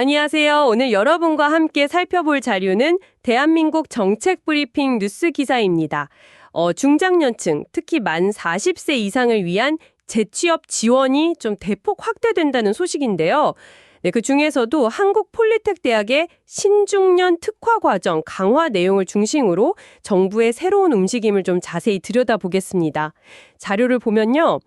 안녕하세요. 오늘 여러분과 함께 살펴볼 자료는 대한민국 정책브리핑 뉴스 기사입니다. 중장년층, 특히 만 40세 이상을 위한 재취업 지원이 좀 대폭 확대된다는 소식인데요. 네, 그 중에서도 한국폴리텍대학의 신중년 특화 과정 강화 내용을 중심으로 정부의 새로운 움직임을 좀 자세히 들여다보겠습니다. 자료를 보면요.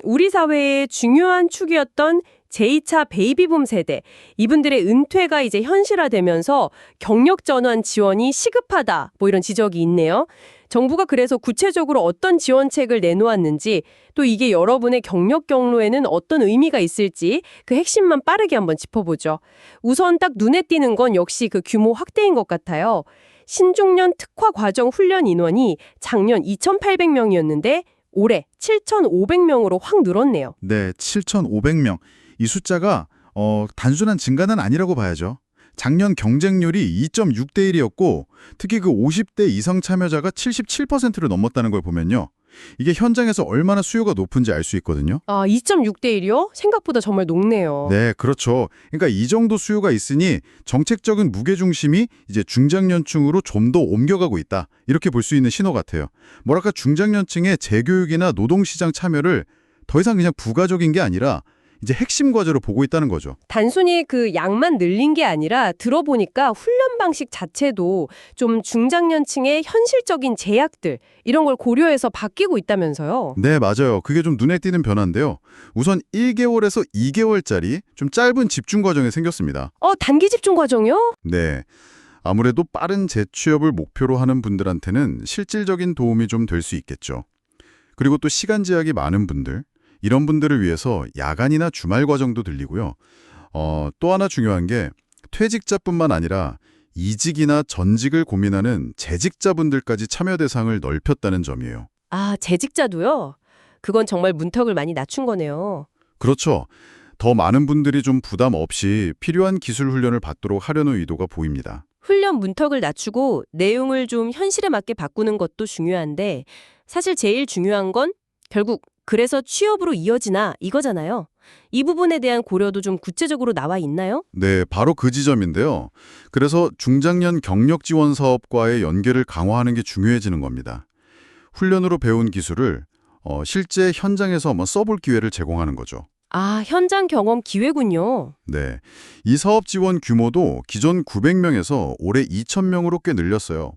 우리 사회의 중요한 축이었던 제2차 베이비붐 세대, 이분들의 은퇴가 이제 현실화되면서 경력 전환 지원이 시급하다, 이런 지적이 있네요. 정부가 그래서 구체적으로 어떤 지원책을 내놓았는지, 또 이게 여러분의 경력 경로에는 어떤 의미가 있을지 그 핵심만 빠르게 한번 짚어보죠. 우선 딱 눈에 띄는 건 역시 그 규모 확대인 것 같아요. 신중년 특화 과정 훈련 인원이 작년 2,800명이었는데 올해 7,500명으로 확 늘었네요. 네, 7,500명. 이 숫자가 단순한 증가는 아니라고 봐야죠. 작년 경쟁률이 2.6대 1이었고 특히 그 50대 이상 참여자가 77%를 넘었다는 걸 보면요. 이게 현장에서 얼마나 수요가 높은지 알 수 있거든요. 2.6대 1이요? 생각보다 정말 높네요. 네, 그렇죠. 그러니까 이 정도 수요가 있으니 정책적인 무게중심이 이제 중장년층으로 좀 더 옮겨가고 있다. 이렇게 볼 수 있는 신호 같아요. 뭐랄까 중장년층의 재교육이나 노동시장 참여를 더 이상 그냥 부가적인 게 아니라 이제 핵심 과제로 보고 있다는 거죠. 단순히 그 양만 늘린 게 아니라 들어보니까 훈련 방식 자체도 좀 중장년층의 현실적인 제약들 이런 걸 고려해서 바뀌고 있다면서요. 네, 맞아요. 그게 좀 눈에 띄는 변화인데요. 우선 1개월에서 2개월짜리 좀 짧은 집중 과정이 생겼습니다. 단기 집중 과정이요? 네. 아무래도 빠른 재취업을 목표로 하는 분들한테는 실질적인 도움이 좀 될 수 있겠죠. 그리고 또 시간 제약이 많은 분들, 이런 분들을 위해서 야간이나 주말 과정도 들리고요. 또 하나 중요한 게 퇴직자뿐만 아니라 이직이나 전직을 고민하는 재직자분들까지 참여 대상을 넓혔다는 점이에요. 재직자도요? 그건 정말 문턱을 많이 낮춘 거네요. 그렇죠. 더 많은 분들이 좀 부담 없이 필요한 기술 훈련을 받도록 하려는 의도가 보입니다. 훈련 문턱을 낮추고 내용을 좀 현실에 맞게 바꾸는 것도 중요한데 사실 제일 중요한 건 결국 그래서 취업으로 이어지나 이거잖아요. 이 부분에 대한 고려도 좀 구체적으로 나와 있나요? 네, 바로 그 지점인데요. 그래서 중장년 경력 지원 사업과의 연계를 강화하는 게 중요해지는 겁니다. 훈련으로 배운 기술을 실제 현장에서 한번 써볼 기회를 제공하는 거죠. 현장 경험 기회군요. 네, 이 사업 지원 규모도 기존 900명에서 올해 2,000명으로 꽤 늘렸어요.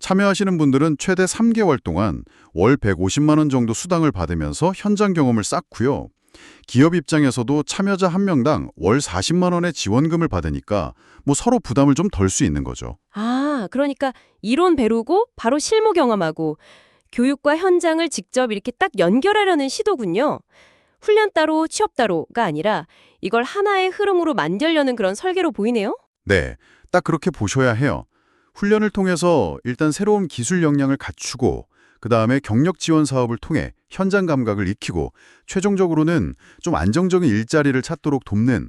참여하시는 분들은 최대 3개월 동안 월 150만 원 정도 수당을 받으면서 현장 경험을 쌓고요. 기업 입장에서도 참여자 한 명당 월 40만 원의 지원금을 받으니까 서로 부담을 좀 덜 수 있는 거죠. 그러니까 이론 배우고 바로 실무 경험하고 교육과 현장을 직접 이렇게 딱 연결하려는 시도군요. 훈련 따로 취업 따로가 아니라 이걸 하나의 흐름으로 만들려는 그런 설계로 보이네요. 네, 딱 그렇게 보셔야 해요. 훈련을 통해서 일단 새로운 기술 역량을 갖추고 그다음에 경력 지원 사업을 통해 현장 감각을 익히고 최종적으로는 좀 안정적인 일자리를 찾도록 돕는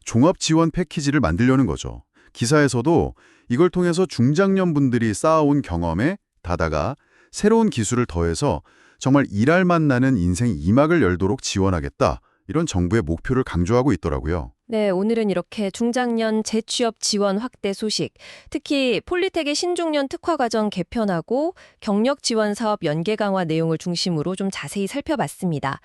종합 지원 패키지를 만들려는 거죠. 기사에서도 이걸 통해서 중장년분들이 쌓아온 경험에 다다가 새로운 기술을 더해서 정말 일할 맛 나는 인생 2막을 열도록 지원하겠다. 이런 정부의 목표를 강조하고 있더라고요. 네, 오늘은 이렇게 중장년 재취업 지원 확대 소식, 특히 폴리텍의 신중년 특화 과정 개편하고 경력 지원 사업 연계 강화 내용을 중심으로 좀 자세히 살펴봤습니다.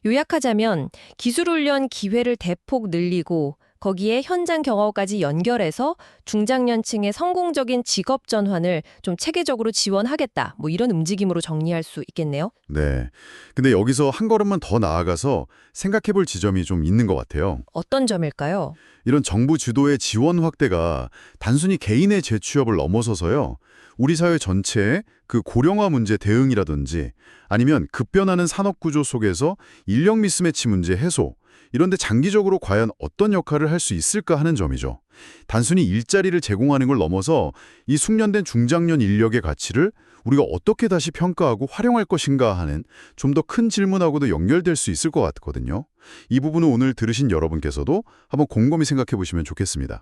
요약하자면 기술 훈련 기회를 대폭 늘리고 거기에 현장 경험까지 연결해서 중장년층의 성공적인 직업 전환을 좀 체계적으로 지원하겠다. 이런 움직임으로 정리할 수 있겠네요. 네. 근데 여기서 한 걸음만 더 나아가서 생각해 볼 지점이 좀 있는 것 같아요. 어떤 점일까요? 이런 정부 주도의 지원 확대가 단순히 개인의 재취업을 넘어서서요. 우리 사회 전체의 그 고령화 문제 대응이라든지 아니면 급변하는 산업 구조 속에서 인력 미스매치 문제 해소, 이런데 장기적으로 과연 어떤 역할을 할 수 있을까 하는 점이죠. 단순히 일자리를 제공하는 걸 넘어서 이 숙련된 중장년 인력의 가치를 우리가 어떻게 다시 평가하고 활용할 것인가 하는 좀 더 큰 질문하고도 연결될 수 있을 것 같거든요. 이 부분은 오늘 들으신 여러분께서도 한번 곰곰이 생각해 보시면 좋겠습니다.